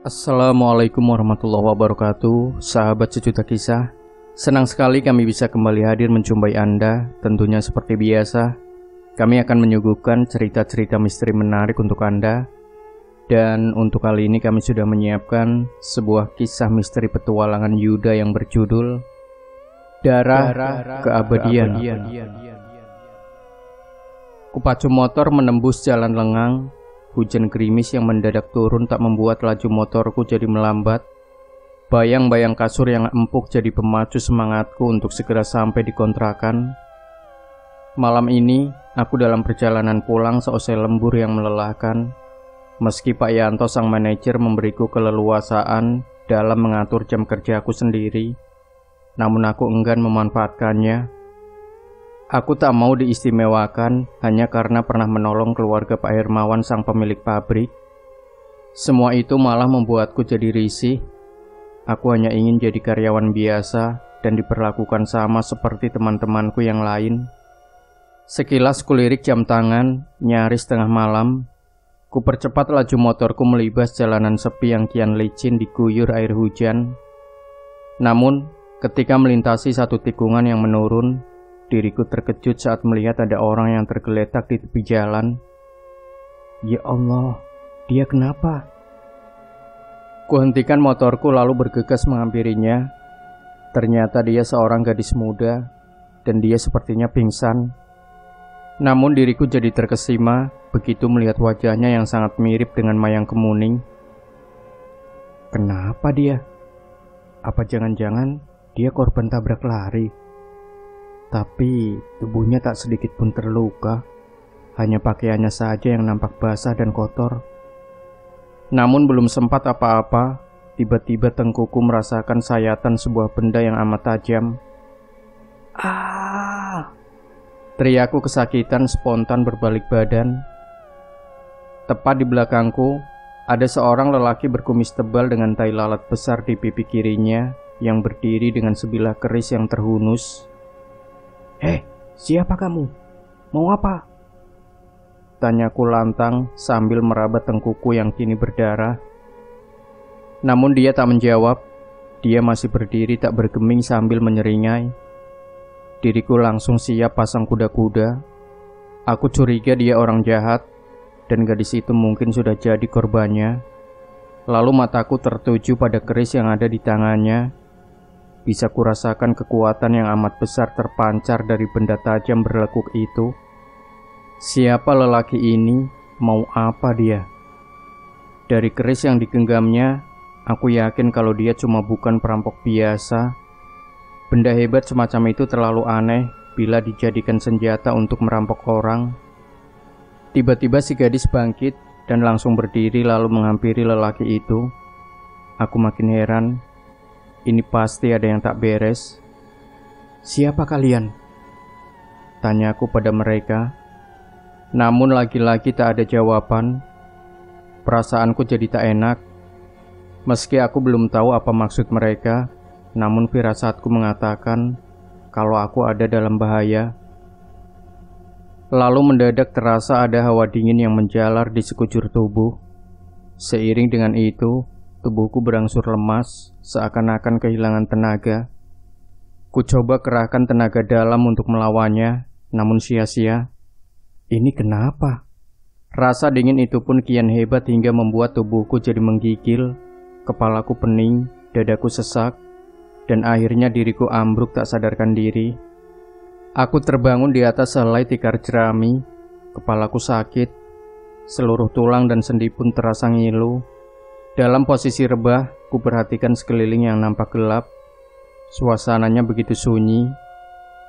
Assalamualaikum warahmatullahi wabarakatuh, sahabat sejuta kisah. Senang sekali kami bisa kembali hadir menjumpai Anda. Tentunya seperti biasa, kami akan menyuguhkan cerita-cerita misteri menarik untuk Anda. Dan untuk kali ini kami sudah menyiapkan sebuah kisah misteri petualangan Yuda yang berjudul Darah Keabadian. Kupacu motor menembus jalan lengang. Hujan gerimis yang mendadak turun tak membuat laju motorku jadi melambat. Bayang-bayang kasur yang empuk jadi pemacu semangatku untuk segera sampai di kontrakan. Malam ini, aku dalam perjalanan pulang seusai lembur yang melelahkan. Meski Pak Yanto sang manajer memberiku keleluasaan dalam mengatur jam kerjaku sendiri, namun aku enggan memanfaatkannya. Aku tak mau diistimewakan hanya karena pernah menolong keluarga Pak Hermawan sang pemilik pabrik. Semua itu malah membuatku jadi risih. Aku hanya ingin jadi karyawan biasa dan diperlakukan sama seperti teman-temanku yang lain. Sekilas kulirik jam tangan, nyaris tengah malam. Ku percepat laju motorku melibas jalanan sepi yang kian licin diguyur air hujan. Namun, ketika melintasi satu tikungan yang menurun, diriku terkejut saat melihat ada orang yang tergeletak di tepi jalan. Ya Allah, dia kenapa? Kuhentikan motorku lalu bergegas menghampirinya. Ternyata dia seorang gadis muda dan dia sepertinya pingsan. Namun diriku jadi terkesima begitu melihat wajahnya yang sangat mirip dengan Mayang Kemuning. Kenapa dia? Apa jangan-jangan dia korban tabrak lari? Tapi tubuhnya tak sedikit pun terluka, hanya pakaiannya saja yang nampak basah dan kotor. Namun belum sempat apa-apa, tiba-tiba tengkuku merasakan sayatan sebuah benda yang amat tajam. Ah! Teriakku kesakitan spontan berbalik badan. Tepat di belakangku, ada seorang lelaki berkumis tebal dengan tai lalat besar di pipi kirinya yang berdiri dengan sebilah keris yang terhunus. Siapa kamu? Mau apa? Tanyaku lantang sambil meraba tengkuku yang kini berdarah. Namun dia tak menjawab. Dia masih berdiri tak bergeming sambil menyeringai. Diriku langsung siap pasang kuda-kuda. Aku curiga dia orang jahat dan gadis itu mungkin sudah jadi korbannya. Lalu mataku tertuju pada keris yang ada di tangannya. Bisa kurasakan kekuatan yang amat besar terpancar dari benda tajam berlekuk itu. Siapa lelaki ini? Mau apa dia? Dari keris yang digenggamnya, aku yakin kalau dia cuma bukan perampok biasa. Benda hebat semacam itu terlalu aneh bila dijadikan senjata untuk merampok orang. Tiba-tiba si gadis bangkit dan langsung berdiri lalu menghampiri lelaki itu. Aku makin heran. Ini pasti ada yang tak beres. Siapa kalian? Tanyaku pada mereka. Namun lagi-lagi tak ada jawaban. Perasaanku jadi tak enak. Meski aku belum tahu apa maksud mereka, namun firasatku mengatakan kalau aku ada dalam bahaya. Lalu mendadak terasa ada hawa dingin yang menjalar di sekujur tubuh. Seiring dengan itu, tubuhku berangsur lemas, seakan-akan kehilangan tenaga. Ku coba kerahkan tenaga dalam untuk melawannya, namun sia-sia. Ini kenapa? Rasa dingin itu pun kian hebat hingga membuat tubuhku jadi menggigil, kepalaku pening, dadaku sesak, dan akhirnya diriku ambruk tak sadarkan diri. Aku terbangun di atas sehelai tikar jerami, kepalaku sakit, seluruh tulang dan sendi pun terasa ngilu. Dalam posisi rebah, ku perhatikan sekeliling yang nampak gelap. Suasananya begitu sunyi.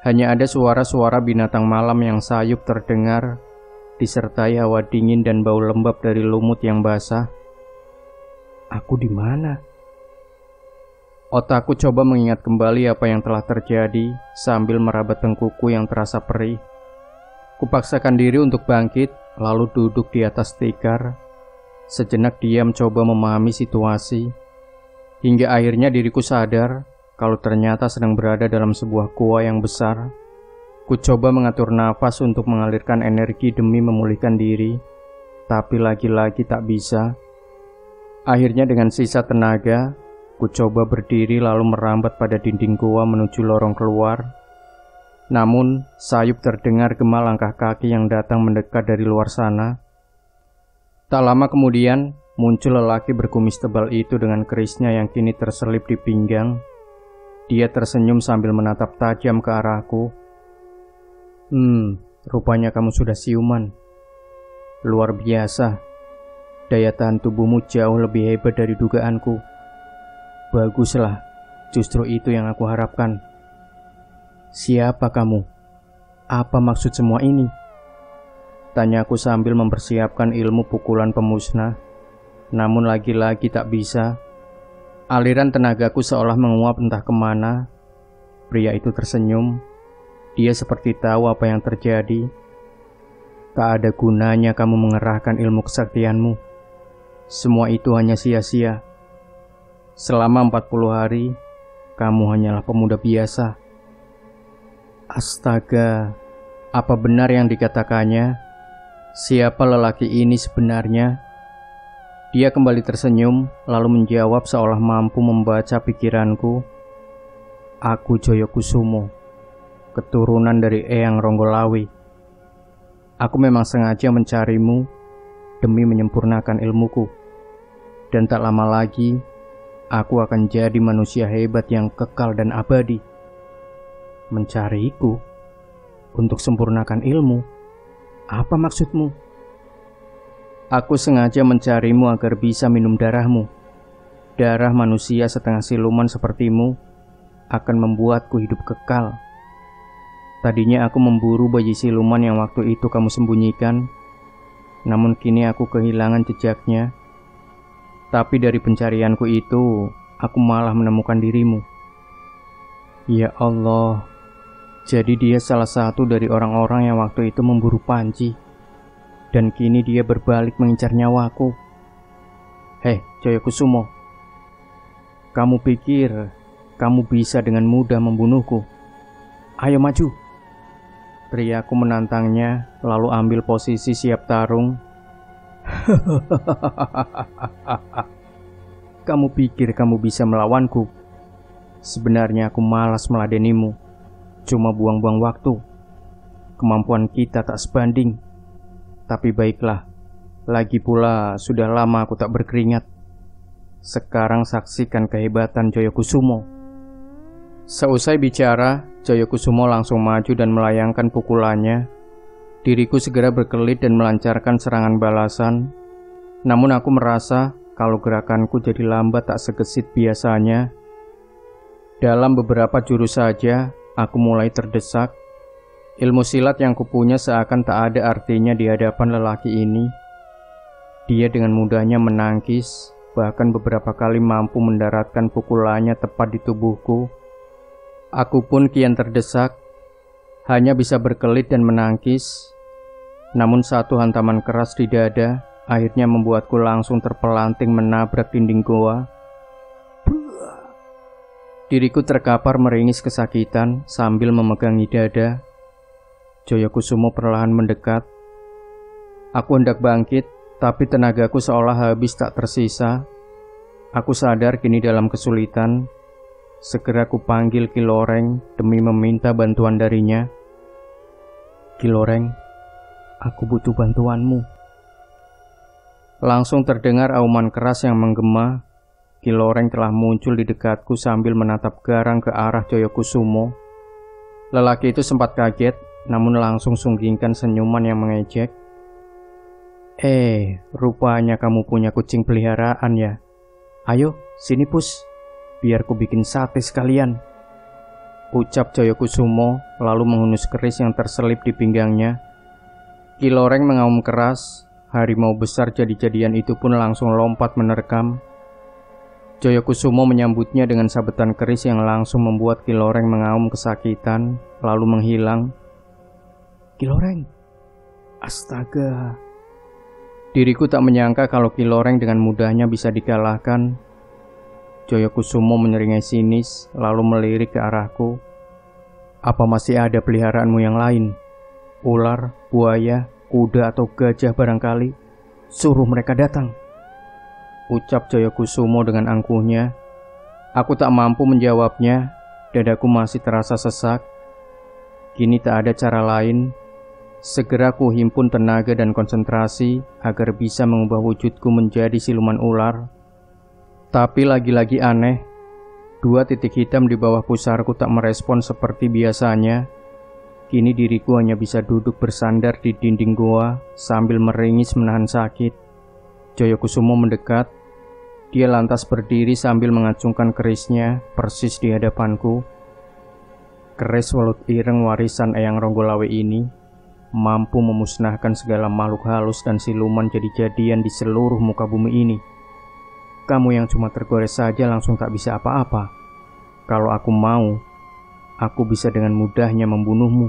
Hanya ada suara-suara binatang malam yang sayup terdengar, disertai hawa dingin dan bau lembab dari lumut yang basah. Aku di mana? Otakku coba mengingat kembali apa yang telah terjadi sambil meraba tengkuku yang terasa perih. Kupaksakan diri untuk bangkit, lalu duduk di atas tikar. Sejenak diam coba memahami situasi. Hingga akhirnya diriku sadar kalau ternyata sedang berada dalam sebuah gua yang besar. Ku coba mengatur nafas untuk mengalirkan energi demi memulihkan diri, tapi lagi-lagi tak bisa. Akhirnya dengan sisa tenaga, ku coba berdiri lalu merambat pada dinding gua menuju lorong keluar. Namun, sayup terdengar gema langkah kaki yang datang mendekat dari luar sana. Tak lama kemudian, muncul lelaki berkumis tebal itu dengan kerisnya yang kini terselip di pinggang. Dia tersenyum sambil menatap tajam ke arahku. Rupanya kamu sudah siuman. Luar biasa. Daya tahan tubuhmu jauh lebih hebat dari dugaanku. Baguslah, justru itu yang aku harapkan. Siapa kamu? Apa maksud semua ini? Tanyaku sambil mempersiapkan ilmu pukulan pemusnah. Namun lagi-lagi tak bisa. Aliran tenagaku seolah menguap entah kemana. Pria itu tersenyum. Dia seperti tahu apa yang terjadi. Tak ada gunanya kamu mengerahkan ilmu kesaktianmu. Semua itu hanya sia-sia. Selama 40 hari, kamu hanyalah pemuda biasa. Astaga, apa benar yang dikatakannya? Siapa lelaki ini sebenarnya? Dia kembali tersenyum, lalu menjawab seolah mampu membaca pikiranku. Aku Joyokusumo, keturunan dari Eyang Ronggolawe. Aku memang sengaja mencarimu demi menyempurnakan ilmuku. Dan tak lama lagi, aku akan jadi manusia hebat yang kekal dan abadi. Mencariku untuk sempurnakan ilmu? Apa maksudmu? Aku sengaja mencarimu agar bisa minum darahmu. Darah manusia setengah siluman sepertimu akan membuatku hidup kekal. Tadinya aku memburu bayi siluman yang waktu itu kamu sembunyikan, namun kini aku kehilangan jejaknya. Tapi dari pencarianku itu, aku malah menemukan dirimu. Ya Allah, jadi dia salah satu dari orang-orang yang waktu itu memburu Panji. Dan kini dia berbalik mengincar nyawaku. Hei, Joyokusumo, kamu pikir kamu bisa dengan mudah membunuhku? Ayo maju. Teriaku menantangnya, lalu ambil posisi siap tarung. Kamu pikir kamu bisa melawanku? Sebenarnya aku malas meladenimu. Cuma buang-buang waktu. Kemampuan kita tak sebanding. Tapi baiklah, lagi pula sudah lama aku tak berkeringat. Sekarang saksikan kehebatan Joyokusumo. Seusai bicara, Joyokusumo langsung maju dan melayangkan pukulannya. Diriku segera berkelit dan melancarkan serangan balasan. Namun aku merasa kalau gerakanku jadi lambat tak segesit biasanya. Dalam beberapa jurus saja, aku mulai terdesak. Ilmu silat yang kupunya seakan tak ada artinya di hadapan lelaki ini. Dia dengan mudahnya menangkis, bahkan beberapa kali mampu mendaratkan pukulannya tepat di tubuhku. Aku pun kian terdesak, hanya bisa berkelit dan menangkis. Namun satu hantaman keras di dada akhirnya membuatku langsung terpelanting menabrak dinding goa. Diriku terkapar meringis kesakitan sambil memegangi dada. Joyokusumo perlahan mendekat. Aku hendak bangkit, tapi tenagaku seolah habis tak tersisa. Aku sadar kini dalam kesulitan. Segera ku panggil Ki Loreng demi meminta bantuan darinya. Ki Loreng, aku butuh bantuanmu. Langsung terdengar auman keras yang menggema. Ki Loreng telah muncul di dekatku sambil menatap garang ke arah Joyokusumo. Lelaki itu sempat kaget, namun langsung sunggingkan senyuman yang mengejek. Rupanya kamu punya kucing peliharaan ya. Ayo, sini Pus, biar ku bikin sate sekalian. Ucap Joyokusumo lalu menghunus keris yang terselip di pinggangnya. Ki Loreng mengaum keras. Harimau besar jadi-jadian itu pun langsung lompat menerkam. Joyokusumo menyambutnya dengan sabetan keris yang langsung membuat Kiloreng mengaum kesakitan, lalu menghilang. Kiloreng, astaga. Diriku tak menyangka kalau Kiloreng dengan mudahnya bisa dikalahkan. Joyokusumo menyeringai sinis, lalu melirik ke arahku. Apa masih ada peliharaanmu yang lain? Ular, buaya, kuda atau gajah barangkali? Suruh mereka datang, ucap Joyokusumo dengan angkuhnya. Aku tak mampu menjawabnya, dadaku masih terasa sesak. Kini tak ada cara lain. Segera ku himpun tenaga dan konsentrasi agar bisa mengubah wujudku menjadi siluman ular. Tapi lagi-lagi aneh, 2 titik hitam di bawah pusarku tak merespon seperti biasanya. Kini diriku hanya bisa duduk bersandar di dinding goa sambil meringis menahan sakit. Joyokusumo mendekat. Dia lantas berdiri sambil mengacungkan kerisnya persis di hadapanku. Keris welut ireng warisan Eyang Ronggolawe ini mampu memusnahkan segala makhluk halus dan siluman jadi-jadian di seluruh muka bumi ini. Kamu yang cuma tergores saja langsung tak bisa apa-apa. Kalau aku mau, aku bisa dengan mudahnya membunuhmu.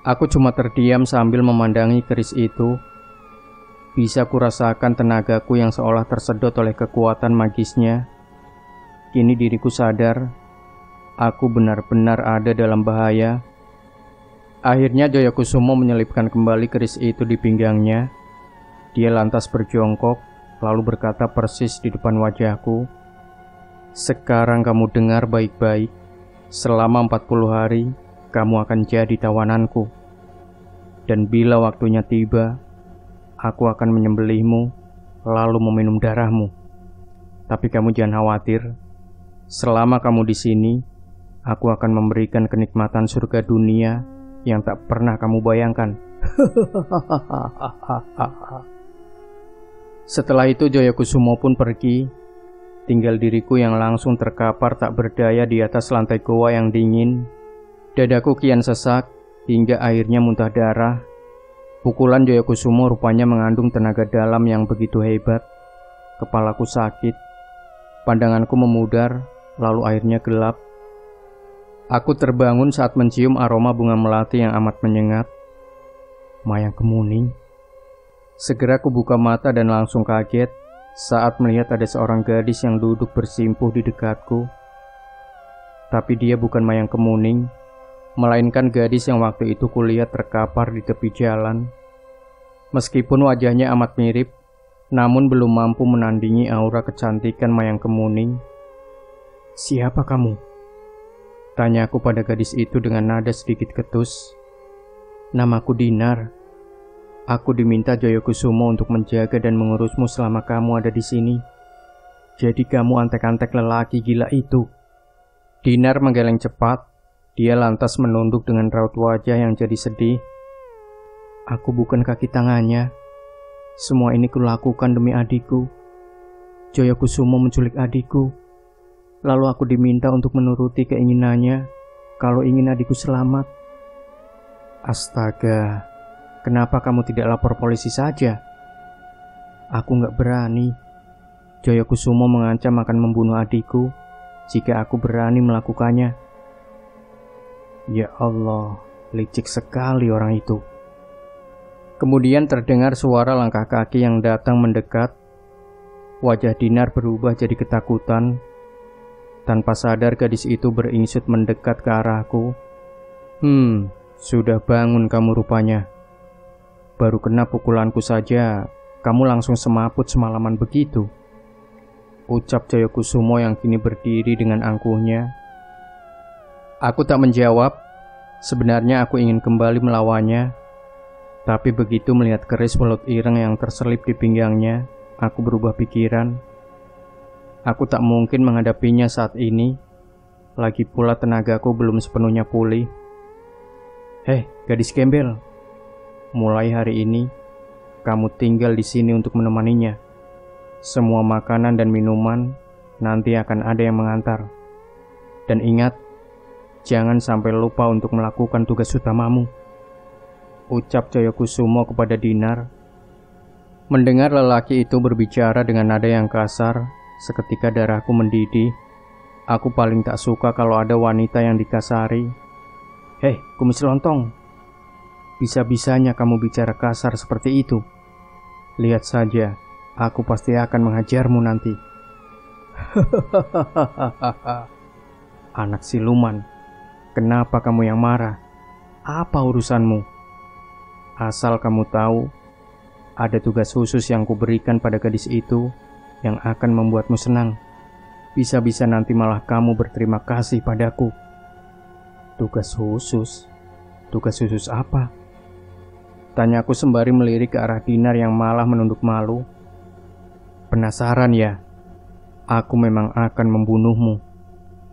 Aku cuma terdiam sambil memandangi keris itu. Bisa kurasakan tenagaku yang seolah tersedot oleh kekuatan magisnya. Kini diriku sadar, aku benar-benar ada dalam bahaya. Akhirnya Joyokusumo menyelipkan kembali keris itu di pinggangnya. Dia lantas berjongkok, lalu berkata persis di depan wajahku, "Sekarang kamu dengar baik-baik. Selama 40 hari, kamu akan jadi tawananku. Dan bila waktunya tiba, aku akan menyembelihmu, lalu meminum darahmu. Tapi kamu jangan khawatir. Selama kamu di sini, aku akan memberikan kenikmatan surga dunia yang tak pernah kamu bayangkan." Setelah itu Joyokusumo pun pergi. Tinggal diriku yang langsung terkapar tak berdaya di atas lantai goa yang dingin. Dadaku kian sesak hingga akhirnya muntah darah. Pukulan Joyokusumo rupanya mengandung tenaga dalam yang begitu hebat. Kepalaku sakit, pandanganku memudar, lalu akhirnya gelap. Aku terbangun saat mencium aroma bunga melati yang amat menyengat. Mayang Kemuning. Segera ku buka mata dan langsung kaget saat melihat ada seorang gadis yang duduk bersimpuh di dekatku. Tapi dia bukan Mayang Kemuning, melainkan gadis yang waktu itu kulihat terkapar di tepi jalan. Meskipun wajahnya amat mirip, namun belum mampu menandingi aura kecantikan Mayang Kemuning. "Siapa kamu?" tanyaku pada gadis itu dengan nada sedikit ketus. "Namaku Dinar. Aku diminta Joyokusumo untuk menjaga dan mengurusmu selama kamu ada di sini. Jadi kamu antek-antek lelaki gila itu." Dinar menggeleng cepat. Dia lantas menunduk dengan raut wajah yang jadi sedih. "Aku bukan kaki tangannya. Semua ini kulakukan demi adikku. Joyokusumo menculik adikku. Lalu aku diminta untuk menuruti keinginannya kalau ingin adikku selamat." "Astaga, kenapa kamu tidak lapor polisi saja?" "Aku gak berani. Joyokusumo mengancam akan membunuh adikku jika aku berani melakukannya." Ya Allah, licik sekali orang itu. Kemudian terdengar suara langkah kaki yang datang mendekat. Wajah Dinar berubah jadi ketakutan. Tanpa sadar gadis itu beringsut mendekat ke arahku. Sudah bangun kamu rupanya. Baru kena pukulanku saja, kamu langsung semaput semalaman begitu," ucap Joyokusumo yang kini berdiri dengan angkuhnya. Aku tak menjawab. Sebenarnya aku ingin kembali melawannya. Tapi begitu melihat keris welut ireng yang terselip di pinggangnya, aku berubah pikiran. Aku tak mungkin menghadapinya saat ini. Lagi pula tenagaku belum sepenuhnya pulih. "Hei, gadis gembel. Mulai hari ini, kamu tinggal di sini untuk menemaninya. Semua makanan dan minuman nanti akan ada yang mengantar. Dan ingat, jangan sampai lupa untuk melakukan tugas utamamu," ucap Joyokusumo kepada Dinar. Mendengar lelaki itu berbicara dengan nada yang kasar, Seketika darahku mendidih. Aku paling tak suka kalau ada wanita yang dikasari. "Hei, kumis lontong. Bisa-bisanya kamu bicara kasar seperti itu. Lihat saja, aku pasti akan menghajarmu nanti." "Anak siluman, kenapa kamu yang marah? Apa urusanmu? Asal kamu tahu, ada tugas khusus yang kuberikan pada gadis itu yang akan membuatmu senang. Bisa-bisa nanti malah kamu berterima kasih padaku." "Tugas khusus? Tugas khusus apa?" tanyaku sembari melirik ke arah Dinar yang malah menunduk malu. "Penasaran ya? Aku memang akan membunuhmu.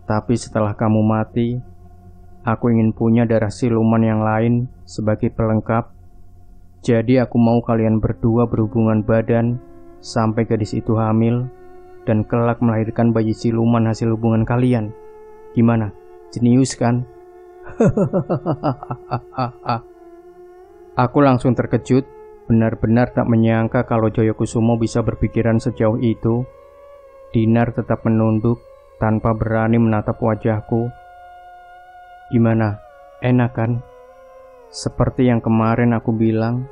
Tapi setelah kamu mati, aku ingin punya darah siluman yang lain sebagai pelengkap. Jadi aku mau kalian berdua berhubungan badan sampai gadis itu hamil dan kelak melahirkan bayi siluman hasil hubungan kalian. Gimana? Jenius kan?" Aku langsung terkejut, benar-benar tak menyangka kalau Joyokusumo bisa berpikiran sejauh itu. Dinar tetap menunduk tanpa berani menatap wajahku. "Gimana? Enak kan? Seperti yang kemarin aku bilang,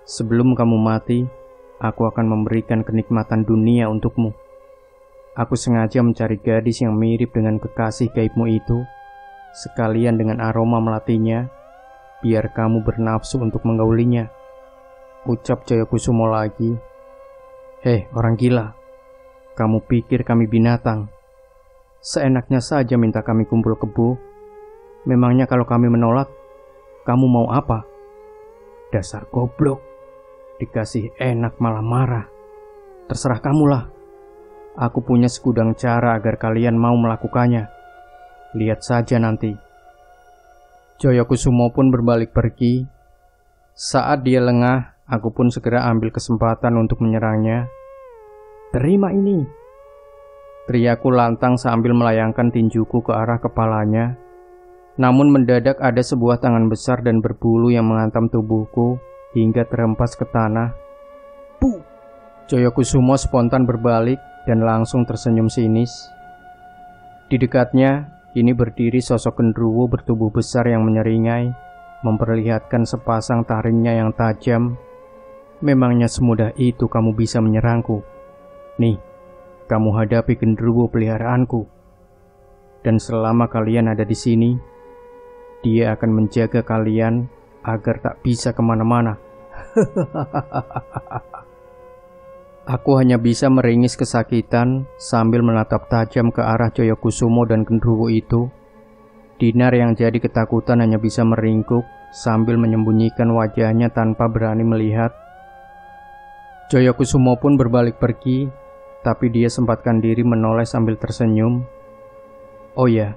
sebelum kamu mati, aku akan memberikan kenikmatan dunia untukmu. Aku sengaja mencari gadis yang mirip dengan kekasih gaibmu itu, sekalian dengan aroma melatinya, biar kamu bernafsu untuk menggaulinya," ucap Joyokusumo lagi. "Hei, orang gila. Kamu pikir kami binatang? Seenaknya saja minta kami kumpul kebo. Memangnya kalau kami menolak, kamu mau apa? Dasar goblok. Dikasih enak malah marah. Terserah kamulah. Aku punya segudang cara agar kalian mau melakukannya. Lihat saja nanti." Joyokusumo pun berbalik pergi. Saat dia lengah, aku pun segera ambil kesempatan untuk menyerangnya. "Terima ini!" teriakku lantang sambil melayangkan tinjuku ke arah kepalanya. Namun mendadak ada sebuah tangan besar dan berbulu yang menghantam tubuhku hingga terhempas ke tanah. "Puh!" Joyokusumo spontan berbalik dan langsung tersenyum sinis. Di dekatnya, kini berdiri sosok genderuwo bertubuh besar yang menyeringai, memperlihatkan sepasang taringnya yang tajam. "Memangnya semudah itu kamu bisa menyerangku? Nih, kamu hadapi genderuwo peliharaanku. Dan selama kalian ada di sini, dia akan menjaga kalian agar tak bisa kemana-mana." Aku hanya bisa meringis kesakitan sambil menatap tajam ke arah Joyokusumo dan genderuwo itu. Dinar yang jadi ketakutan hanya bisa meringkuk sambil menyembunyikan wajahnya tanpa berani melihat. Joyokusumo pun berbalik pergi, tapi dia sempatkan diri menoleh sambil tersenyum. "Oh ya,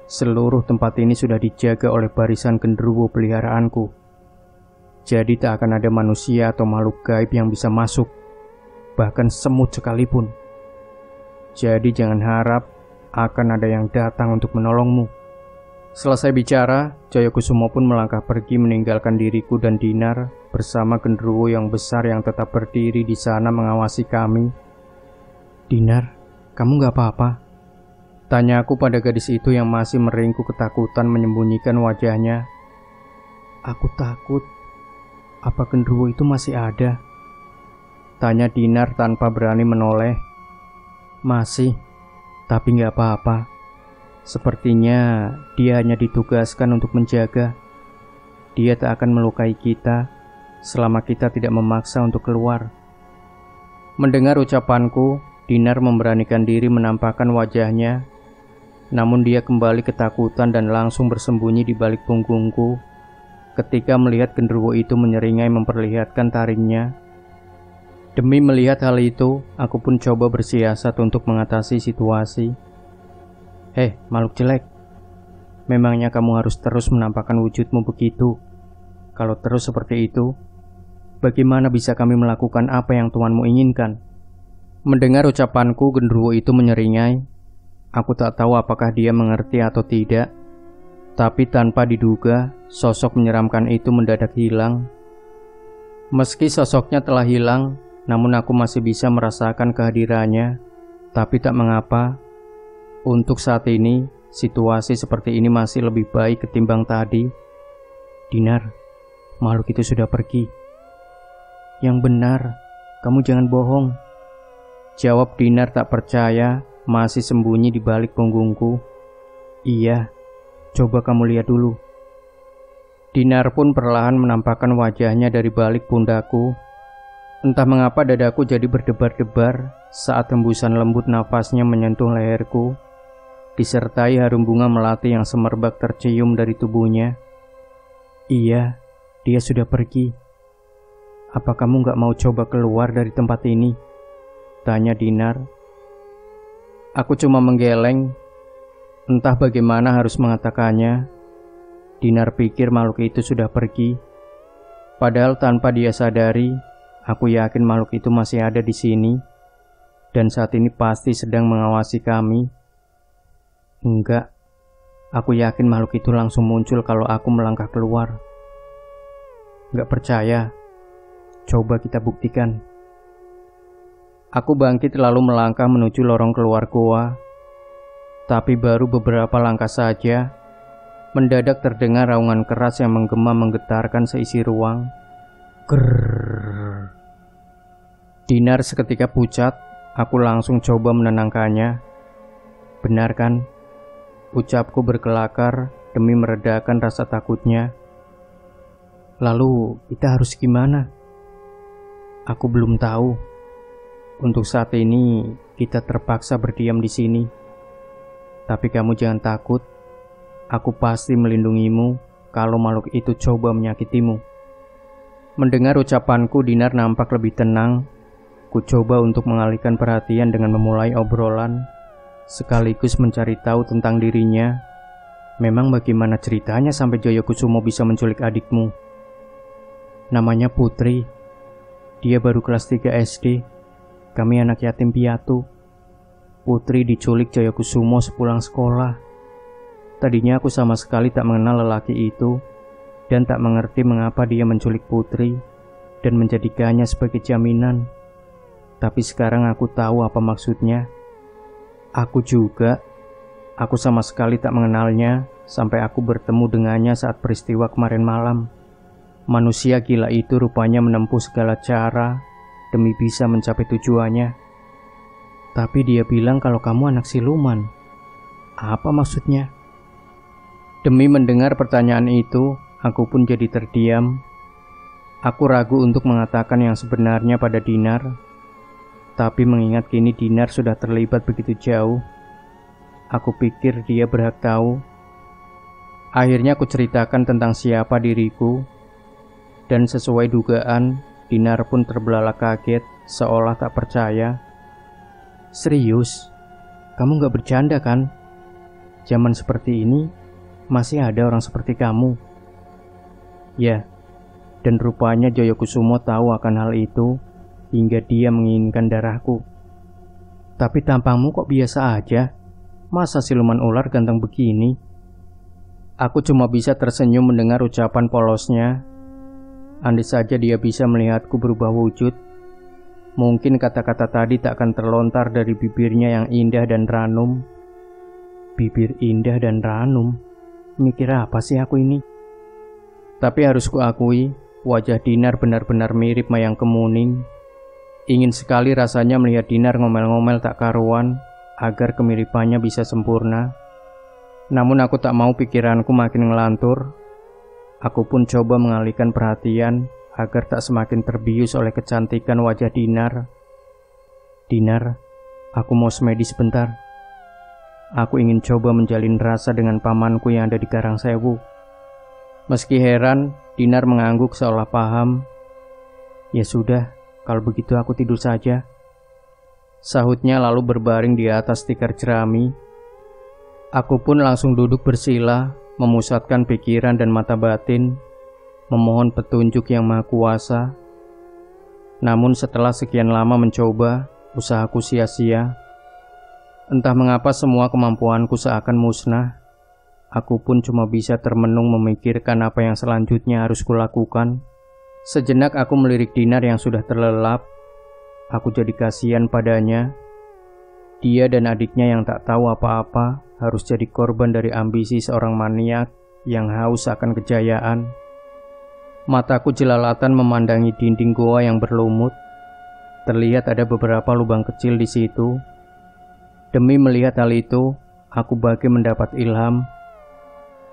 seluruh tempat ini sudah dijaga oleh barisan genderuwo peliharaanku. Jadi tak akan ada manusia atau makhluk gaib yang bisa masuk, bahkan semut sekalipun. Jadi jangan harap akan ada yang datang untuk menolongmu." Selesai bicara, Joyokusumo pun melangkah pergi meninggalkan diriku dan Dinar bersama genderuwo yang besar yang tetap berdiri di sana mengawasi kami. "Dinar, kamu gak apa-apa?" tanyaku pada gadis itu yang masih meringkuk ketakutan menyembunyikan wajahnya. "Aku takut. Apa genderuwo itu masih ada?" tanya Dinar tanpa berani menoleh. "Masih, tapi gak apa-apa. Sepertinya dia hanya ditugaskan untuk menjaga. Dia tak akan melukai kita selama kita tidak memaksa untuk keluar." Mendengar ucapanku, Dinar memberanikan diri menampakkan wajahnya. Namun dia kembali ketakutan dan langsung bersembunyi di balik punggungku ketika melihat genderuwo itu menyeringai memperlihatkan taringnya. Demi melihat hal itu, aku pun coba bersiasat untuk mengatasi situasi. "Hei, makhluk jelek. Memangnya kamu harus terus menampakkan wujudmu begitu? Kalau terus seperti itu, bagaimana bisa kami melakukan apa yang tuanmu inginkan?" Mendengar ucapanku, genderuwo itu menyeringai. Aku tak tahu apakah dia mengerti atau tidak. Tapi tanpa diduga, sosok menyeramkan itu mendadak hilang. Meski sosoknya telah hilang, namun aku masih bisa merasakan kehadirannya. Tapi tak mengapa, untuk saat ini, situasi seperti ini masih lebih baik ketimbang tadi. Dinar, makhluk itu sudah pergi. Yang benar, kamu jangan bohong. Jawab Dinar tak percaya, masih sembunyi di balik punggungku. Iya, coba kamu lihat dulu. Dinar pun perlahan menampakkan wajahnya dari balik pundakku. Entah mengapa dadaku jadi berdebar-debar saat hembusan lembut nafasnya menyentuh leherku, disertai harum bunga melati yang semerbak tercium dari tubuhnya. Iya, dia sudah pergi. Apa kamu gak mau coba keluar dari tempat ini? Tanya Dinar. Aku cuma menggeleng. Entah bagaimana harus mengatakannya. Dinar pikir makhluk itu sudah pergi. Padahal tanpa dia sadari, aku yakin makhluk itu masih ada di sini. Dan saat ini pasti sedang mengawasi kami. Enggak. Aku yakin makhluk itu langsung muncul kalau aku melangkah keluar. Gak percaya? Coba kita buktikan. Aku bangkit lalu melangkah menuju lorong keluar goa. Tapi baru beberapa langkah saja, mendadak terdengar raungan keras yang menggema menggetarkan seisi ruang. Grrrr. Dinar seketika pucat, aku langsung coba menenangkannya. Benar kan? Ucapku berkelakar demi meredakan rasa takutnya. Lalu kita harus gimana? Aku belum tahu. Untuk saat ini kita terpaksa berdiam di sini. Tapi kamu jangan takut. Aku pasti melindungimu kalau makhluk itu coba menyakitimu. Mendengar ucapanku, Dinar nampak lebih tenang. Ku coba untuk mengalihkan perhatian dengan memulai obrolan, sekaligus mencari tahu tentang dirinya. Memang bagaimana ceritanya sampai Jayakusumo bisa menculik adikmu? Namanya Putri. Dia baru kelas 3 SD. Kami anak yatim piatu. Putri diculik Jayakusumo sepulang sekolah. Tadinya aku sama sekali tak mengenal lelaki itu dan tak mengerti mengapa dia menculik Putri dan menjadikannya sebagai jaminan. Tapi sekarang aku tahu apa maksudnya. Aku juga. Aku sama sekali tak mengenalnya sampai aku bertemu dengannya saat peristiwa kemarin malam. Manusia gila itu rupanya menempuh segala cara demi bisa mencapai tujuannya. Tapi dia bilang kalau kamu anak siluman. Apa maksudnya? Demi mendengar pertanyaan itu, aku pun jadi terdiam. Aku ragu untuk mengatakan yang sebenarnya pada Dinar. Tapi mengingat kini Dinar sudah terlibat begitu jauh, aku pikir dia berhak tahu. Akhirnya aku ceritakan tentang siapa diriku. Dan sesuai dugaan, Dinar pun terbelalak kaget, seolah tak percaya. Serius? Kamu gak bercanda kan? Zaman seperti ini, masih ada orang seperti kamu. Ya, dan rupanya Jayakusumo tahu akan hal itu, hingga dia menginginkan darahku. Tapi tampangmu kok biasa aja? Masa siluman ular ganteng begini? Aku cuma bisa tersenyum mendengar ucapan polosnya. Andai saja dia bisa melihatku berubah wujud, mungkin kata-kata tadi tak akan terlontar dari bibirnya yang indah dan ranum. Bibir indah dan ranum? Mikir apa sih aku ini? Tapi harus kuakui, wajah Dinar benar-benar mirip Mayang Kemuning. Ingin sekali rasanya melihat Dinar ngomel-ngomel tak karuan, agar kemiripannya bisa sempurna. Namun aku tak mau pikiranku makin ngelantur. Aku pun coba mengalihkan perhatian agar tak semakin terbius oleh kecantikan wajah Dinar. Dinar, aku mau semedi sebentar. Aku ingin coba menjalin rasa dengan pamanku yang ada di Karangsewu. Meski heran, Dinar mengangguk seolah paham. Ya sudah, kalau begitu aku tidur saja. Sahutnya lalu berbaring di atas tikar jerami. Aku pun langsung duduk bersila, memusatkan pikiran dan mata batin, memohon petunjuk yang maha kuasa. Namun setelah sekian lama mencoba, usahaku sia-sia. Entah mengapa semua kemampuanku seakan musnah. Aku pun cuma bisa termenung memikirkan apa yang selanjutnya harus kulakukan. Sejenak aku melirik Dinar yang sudah terlelap. Aku jadi kasihan padanya. Dia dan adiknya yang tak tahu apa-apa harus jadi korban dari ambisi seorang maniak yang haus akan kejayaan. Mataku jelalatan memandangi dinding goa yang berlumut. Terlihat ada beberapa lubang kecil di situ. Demi melihat hal itu, aku bagi mendapat ilham.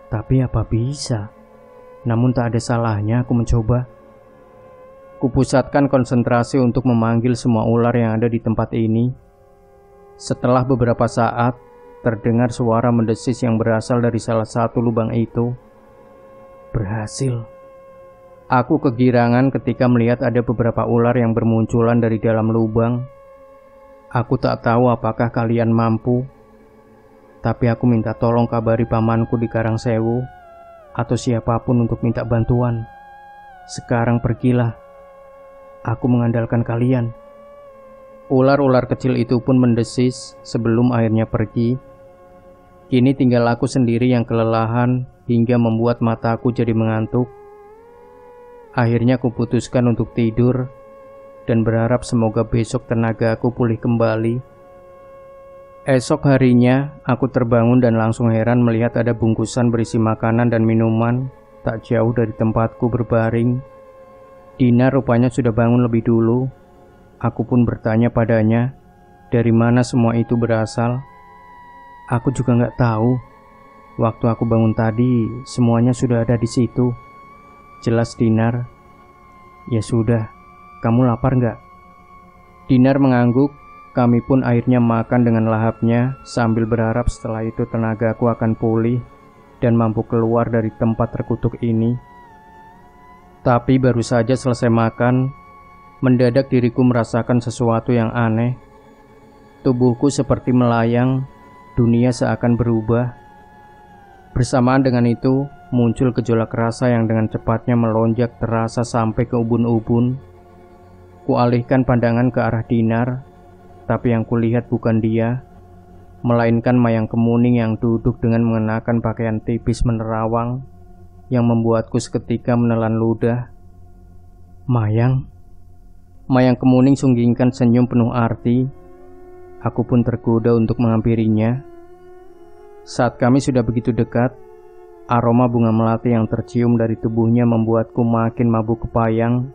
Tapi apa bisa? Namun tak ada salahnya aku mencoba. Kupusatkan konsentrasi untuk memanggil semua ular yang ada di tempat ini. Setelah beberapa saat, terdengar suara mendesis yang berasal dari salah satu lubang itu. Berhasil. Aku kegirangan ketika melihat ada beberapa ular yang bermunculan dari dalam lubang. Aku tak tahu apakah kalian mampu, tapi aku minta tolong kabari pamanku di Karangsewu atau siapapun untuk minta bantuan. Sekarang pergilah. Aku mengandalkan kalian. Ular-ular kecil itu pun mendesis sebelum akhirnya pergi. Kini tinggal aku sendiri yang kelelahan hingga membuat mataku jadi mengantuk. Akhirnya kuputuskan untuk tidur dan berharap semoga besok tenagaku pulih kembali. Esok harinya aku terbangun dan langsung heran melihat ada bungkusan berisi makanan dan minuman tak jauh dari tempatku berbaring. Dinar rupanya sudah bangun lebih dulu. Aku pun bertanya padanya, dari mana semua itu berasal. Aku juga nggak tahu. Waktu aku bangun tadi, semuanya sudah ada di situ. Jelas Dinar. Ya sudah, kamu lapar nggak? Dinar mengangguk. Kami pun akhirnya makan dengan lahapnya sambil berharap setelah itu tenagaku akan pulih dan mampu keluar dari tempat terkutuk ini. Tapi baru saja selesai makan, mendadak diriku merasakan sesuatu yang aneh. Tubuhku seperti melayang, dunia seakan berubah. Bersamaan dengan itu, muncul gejolak rasa yang dengan cepatnya melonjak terasa sampai ke ubun-ubun. Kualihkan pandangan ke arah Dinar, tapi yang kulihat bukan dia, melainkan Mayang Kemuning yang duduk dengan mengenakan pakaian tipis menerawang yang membuatku seketika menelan ludah. Mayang Kemuning sunggingkan senyum penuh arti. Aku pun tergoda untuk menghampirinya. Saat kami sudah begitu dekat, aroma bunga melati yang tercium dari tubuhnya membuatku makin mabuk kepayang.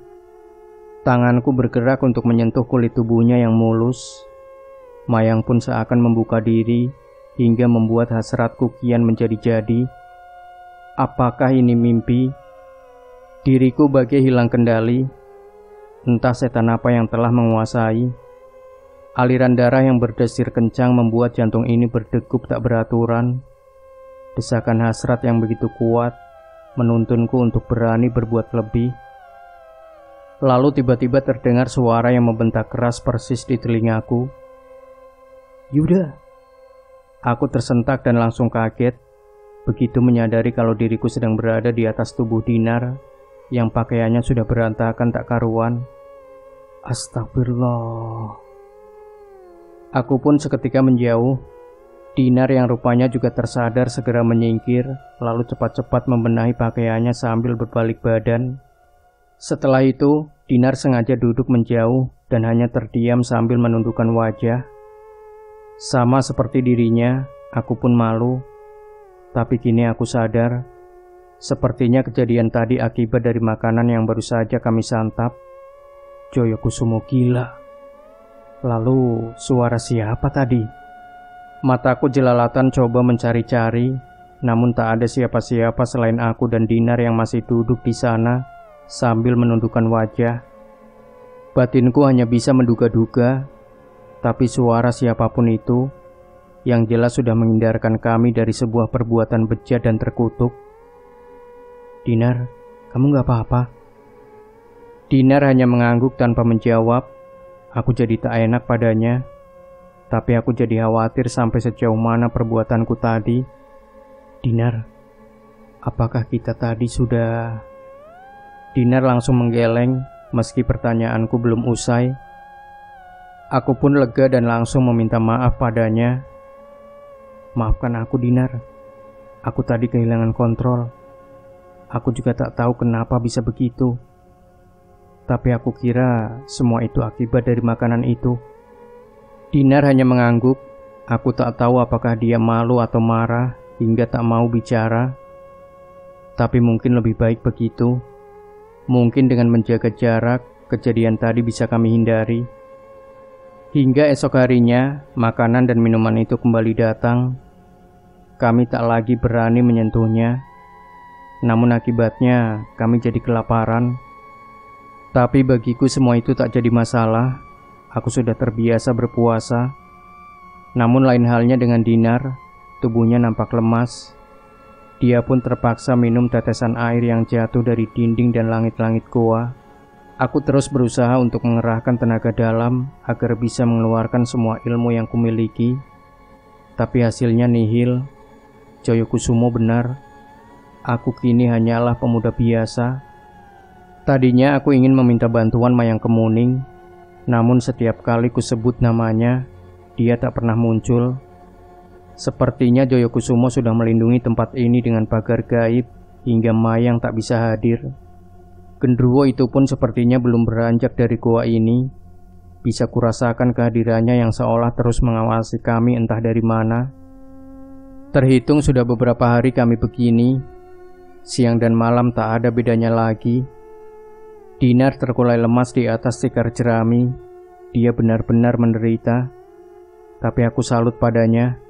Tanganku bergerak untuk menyentuh kulit tubuhnya yang mulus. Mayang pun seakan membuka diri hingga membuat hasratku kian menjadi-jadi. Apakah ini mimpi? Diriku bagai hilang kendali. Entah setan apa yang telah menguasai. Aliran darah yang berdesir kencang membuat jantung ini berdegup tak beraturan. Desakan hasrat yang begitu kuat menuntunku untuk berani berbuat lebih. Lalu tiba-tiba terdengar suara yang membentak keras persis di telingaku. Yuda! Aku tersentak dan langsung kaget. Begitu menyadari kalau diriku sedang berada di atas tubuh Dinar yang pakaiannya sudah berantakan tak karuan. Astagfirullah. Aku pun seketika menjauh. Dinar yang rupanya juga tersadar segera menyingkir, lalu cepat-cepat membenahi pakaiannya sambil berbalik badan. Setelah itu, Dinar sengaja duduk menjauh dan hanya terdiam sambil menundukkan wajah. Sama seperti dirinya, aku pun malu. Tapi kini aku sadar, sepertinya kejadian tadi akibat dari makanan yang baru saja kami santap. Joyokusumo gila. Lalu suara siapa tadi? Mataku jelalatan coba mencari-cari, namun tak ada siapa-siapa selain aku dan Dinar yang masih duduk di sana sambil menundukkan wajah. Batinku hanya bisa menduga-duga, tapi suara siapapun itu yang jelas sudah menghindarkan kami dari sebuah perbuatan bejat dan terkutuk. Dinar, kamu gak apa-apa? Dinar hanya mengangguk tanpa menjawab. Aku jadi tak enak padanya, tapi aku jadi khawatir sampai sejauh mana perbuatanku tadi. Dinar, apakah kita tadi sudah... Dinar langsung menggeleng meski pertanyaanku belum usai. Aku pun lega dan langsung meminta maaf padanya. Maafkan aku Dinar, aku tadi kehilangan kontrol. Aku juga tak tahu kenapa bisa begitu. Tapi aku kira semua itu akibat dari makanan itu. Dinar hanya mengangguk. Aku tak tahu apakah dia malu atau marah hingga tak mau bicara. Tapi mungkin lebih baik begitu. Mungkin dengan menjaga jarak, kejadian tadi bisa kami hindari. Hingga esok harinya, makanan dan minuman itu kembali datang. Kami tak lagi berani menyentuhnya. Namun akibatnya kami jadi kelaparan. Tapi bagiku semua itu tak jadi masalah. Aku sudah terbiasa berpuasa. Namun lain halnya dengan Dinar, tubuhnya nampak lemas. Dia pun terpaksa minum tetesan air yang jatuh dari dinding dan langit-langit goa. Aku terus berusaha untuk mengerahkan tenaga dalam agar bisa mengeluarkan semua ilmu yang kumiliki. Tapi hasilnya nihil. Joyokusumo benar. Aku kini hanyalah pemuda biasa. Tadinya aku ingin meminta bantuan Mayang Kemuning. Namun setiap kali kusebut namanya, dia tak pernah muncul. Sepertinya Joyokusumo sudah melindungi tempat ini dengan pagar gaib hingga Mayang tak bisa hadir. Gendruwo itu pun sepertinya belum beranjak dari goa ini. Bisa kurasakan kehadirannya yang seolah terus mengawasi kami entah dari mana. Terhitung sudah beberapa hari kami begini. Siang dan malam tak ada bedanya lagi. Dinar terkulai lemas di atas tikar jerami. Dia benar-benar menderita. Tapi aku salut padanya.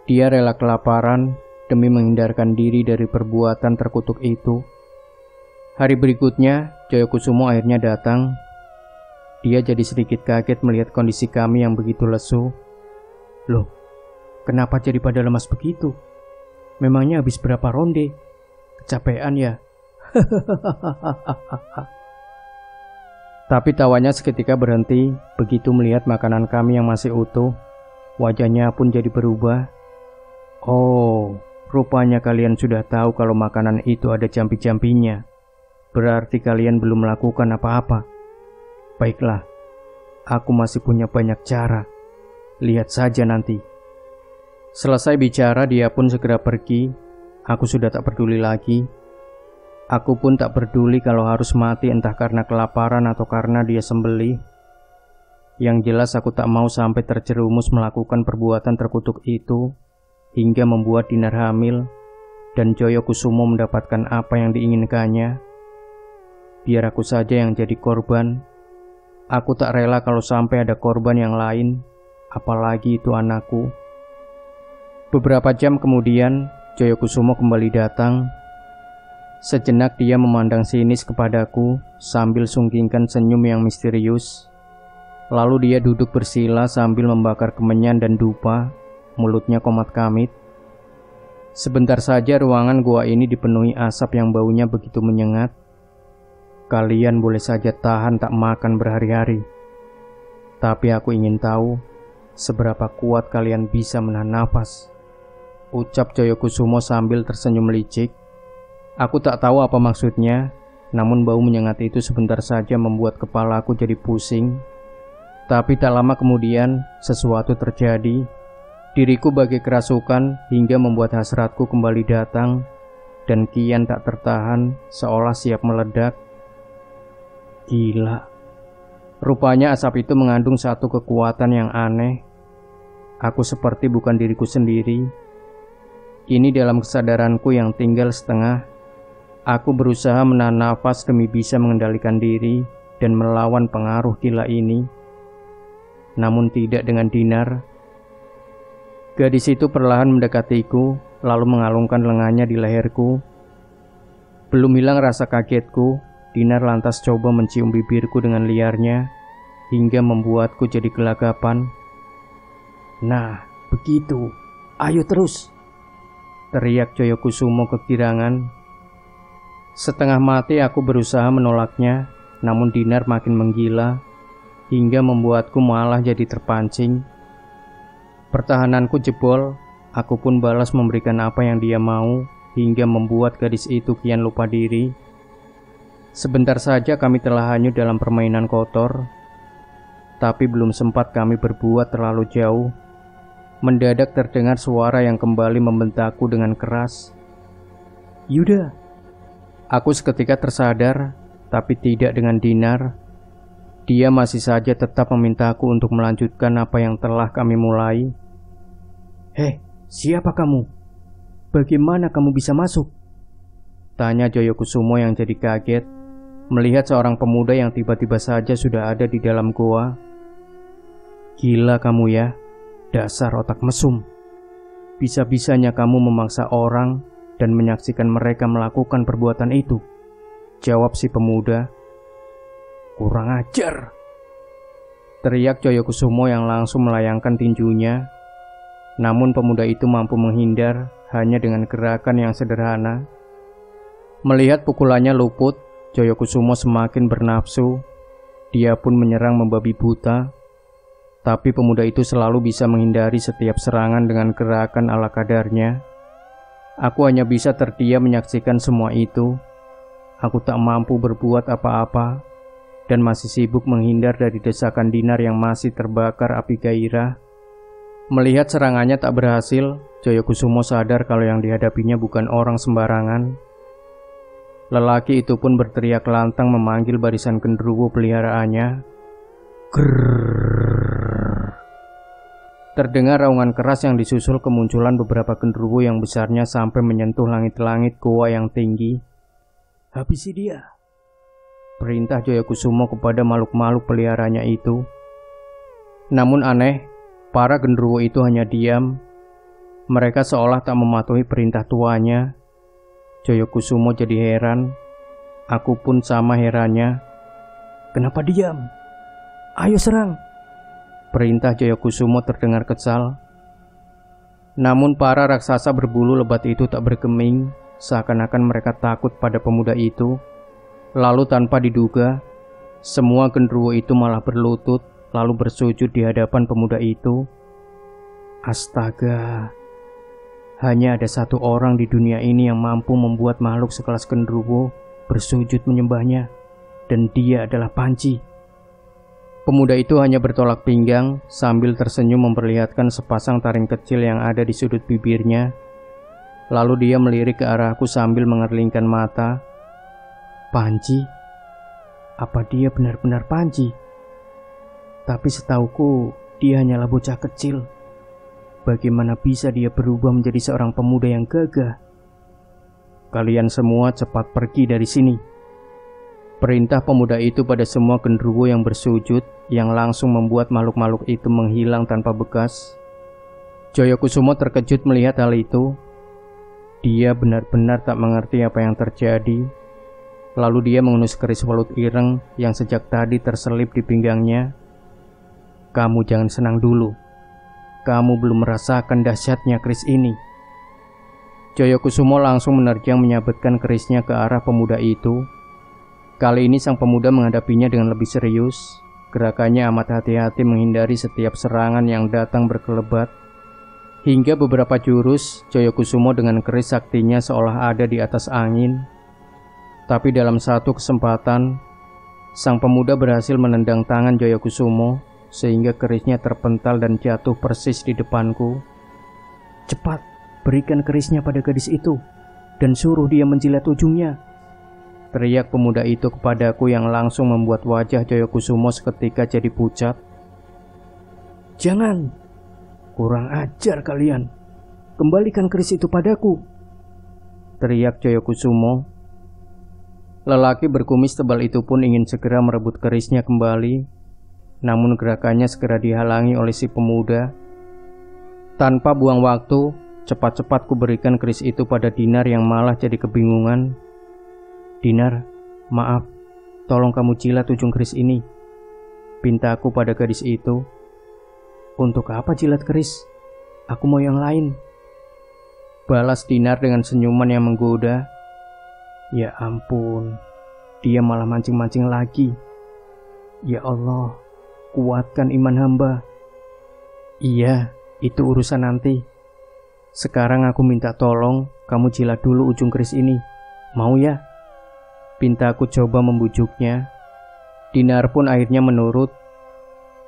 Dia rela kelaparan demi menghindarkan diri dari perbuatan terkutuk itu. Hari berikutnya, Joyokusumo akhirnya datang. Dia jadi sedikit kaget melihat kondisi kami yang begitu lesu. Loh, kenapa jadi pada lemas begitu? Memangnya habis berapa ronde? Kecapean ya? Tapi tawanya seketika berhenti begitu melihat makanan kami yang masih utuh. Wajahnya pun jadi berubah. Oh, rupanya kalian sudah tahu kalau makanan itu ada jampi-jampinya. Berarti kalian belum melakukan apa-apa. Baiklah, aku masih punya banyak cara. Lihat saja nanti. Selesai bicara, dia pun segera pergi. Aku sudah tak peduli lagi. Aku pun tak peduli kalau harus mati entah karena kelaparan atau karena dia sembelih. Yang jelas aku tak mau sampai terjerumus melakukan perbuatan terkutuk itu hingga membuat Dinar hamil dan Joyokusumo mendapatkan apa yang diinginkannya. Biar aku saja yang jadi korban. Aku tak rela kalau sampai ada korban yang lain, apalagi itu anakku. Beberapa jam kemudian, Joyokusumo kembali datang. Sejenak dia memandang sinis kepadaku sambil sungkingkan senyum yang misterius. Lalu dia duduk bersila sambil membakar kemenyan dan dupa, mulutnya komat kamit. Sebentar saja ruangan gua ini dipenuhi asap yang baunya begitu menyengat. Kalian boleh saja tahan tak makan berhari-hari. Tapi aku ingin tahu seberapa kuat kalian bisa menahan napas, ucap Joyokusumo sambil tersenyum licik. Aku tak tahu apa maksudnya, namun bau menyengat itu sebentar saja membuat kepalaku jadi pusing. Tapi tak lama kemudian, sesuatu terjadi. Diriku bagai kerasukan hingga membuat hasratku kembali datang, dan kian tak tertahan seolah siap meledak. Gila. Rupanya asap itu mengandung satu kekuatan yang aneh. Aku seperti bukan diriku sendiri. Kini dalam kesadaranku yang tinggal setengah, aku berusaha menahan nafas demi bisa mengendalikan diri dan melawan pengaruh gila ini. Namun tidak dengan Dinar. Gadis itu perlahan mendekatiku, lalu mengalungkan lengannya di leherku. Belum hilang rasa kagetku, Dinar lantas coba mencium bibirku dengan liarnya, hingga membuatku jadi gelagapan. Nah, begitu. Ayo terus, teriak Joyokusumo kegirangan. Setengah mati aku berusaha menolaknya, namun Dinar makin menggila, hingga membuatku malah jadi terpancing. Pertahananku jebol, aku pun balas memberikan apa yang dia mau, hingga membuat gadis itu kian lupa diri. Sebentar saja kami telah hanyut dalam permainan kotor, tapi belum sempat kami berbuat terlalu jauh. Mendadak terdengar suara yang kembali membentakku dengan keras. Yuda! Aku seketika tersadar, tapi tidak dengan Dinar. Dia masih saja tetap memintaku untuk melanjutkan apa yang telah kami mulai. "Hei, siapa kamu? Bagaimana kamu bisa masuk?" tanya Joyokusumo yang jadi kaget melihat seorang pemuda yang tiba-tiba saja sudah ada di dalam goa. "Gila kamu ya, dasar otak mesum. Bisa-bisanya kamu memaksa orang dan menyaksikan mereka melakukan perbuatan itu," jawab si pemuda. "Kurang ajar!" teriak Joyokusumo yang langsung melayangkan tinjunya. Namun pemuda itu mampu menghindar hanya dengan gerakan yang sederhana. Melihat pukulannya luput, Joyokusumo semakin bernafsu. Dia pun menyerang membabi buta. Tapi pemuda itu selalu bisa menghindari setiap serangan dengan gerakan ala kadarnya. Aku hanya bisa terdiam menyaksikan semua itu. Aku tak mampu berbuat apa-apa dan masih sibuk menghindar dari desakan Dinar yang masih terbakar api gairah. Melihat serangannya tak berhasil, Joyokusumo sadar kalau yang dihadapinya bukan orang sembarangan. Lelaki itu pun berteriak lantang memanggil barisan genderuwo peliharaannya. Grrrr. Terdengar raungan keras yang disusul kemunculan beberapa genderuwo yang besarnya sampai menyentuh langit-langit goa yang tinggi. "Habisi dia," perintah Joyokusumo kepada makhluk-makhluk peliharanya itu. Namun aneh, para genderuwo itu hanya diam. Mereka seolah tak mematuhi perintah tuanya. Joyokusumo jadi heran. Aku pun sama herannya. "Kenapa diam? Ayo serang!" perintah Joyokusumo terdengar kesal. Namun para raksasa berbulu lebat itu tak bergeming, seakan-akan mereka takut pada pemuda itu. Lalu tanpa diduga, semua genderuwo itu malah berlutut lalu bersujud di hadapan pemuda itu. Astaga, hanya ada satu orang di dunia ini yang mampu membuat makhluk sekelas genderuwo bersujud menyembahnya, dan dia adalah Panji. Pemuda itu hanya bertolak pinggang sambil tersenyum memperlihatkan sepasang taring kecil yang ada di sudut bibirnya. Lalu dia melirik ke arahku sambil mengerlingkan mata. "Panji? Apa dia benar-benar Panji? Tapi setauku dia hanyalah bocah kecil. Bagaimana bisa dia berubah menjadi seorang pemuda yang gagah?" "Kalian semua cepat pergi dari sini," perintah pemuda itu pada semua genderuwo yang bersujud, yang langsung membuat makhluk-makhluk itu menghilang tanpa bekas. Joyokusumo terkejut melihat hal itu. Dia benar-benar tak mengerti apa yang terjadi. Lalu dia mengenus keris welut ireng yang sejak tadi terselip di pinggangnya. "Kamu jangan senang dulu. Kamu belum merasakan dahsyatnya keris ini." Joyokusumo langsung menerjang menyabetkan kerisnya ke arah pemuda itu. Kali ini sang pemuda menghadapinya dengan lebih serius. Gerakannya amat hati-hati menghindari setiap serangan yang datang berkelebat. Hingga beberapa jurus, Joyokusumo dengan keris saktinya seolah ada di atas angin. Tapi dalam satu kesempatan, sang pemuda berhasil menendang tangan Joyokusumo sehingga kerisnya terpental dan jatuh persis di depanku. "Cepat, berikan kerisnya pada gadis itu dan suruh dia menjilat ujungnya," teriak pemuda itu kepadaku yang langsung membuat wajah Joyokusumo seketika jadi pucat. "Jangan! Kurang ajar kalian! Kembalikan keris itu padaku!" teriak Joyokusumo. Lelaki berkumis tebal itu pun ingin segera merebut kerisnya kembali. Namun gerakannya segera dihalangi oleh si pemuda. Tanpa buang waktu, cepat-cepat kuberikan keris itu pada Dinar yang malah jadi kebingungan. "Dinar, maaf, tolong kamu jilat ujung keris ini," pintaku pada gadis itu. "Untuk apa jilat keris? Aku mau yang lain," balas Dinar dengan senyuman yang menggoda. Ya ampun, dia malah mancing-mancing lagi. Ya Allah, kuatkan iman hamba. "Iya, itu urusan nanti. Sekarang aku minta tolong kamu jilat dulu ujung keris ini. Mau ya?" pintaku coba membujuknya. Dinar pun akhirnya menurut.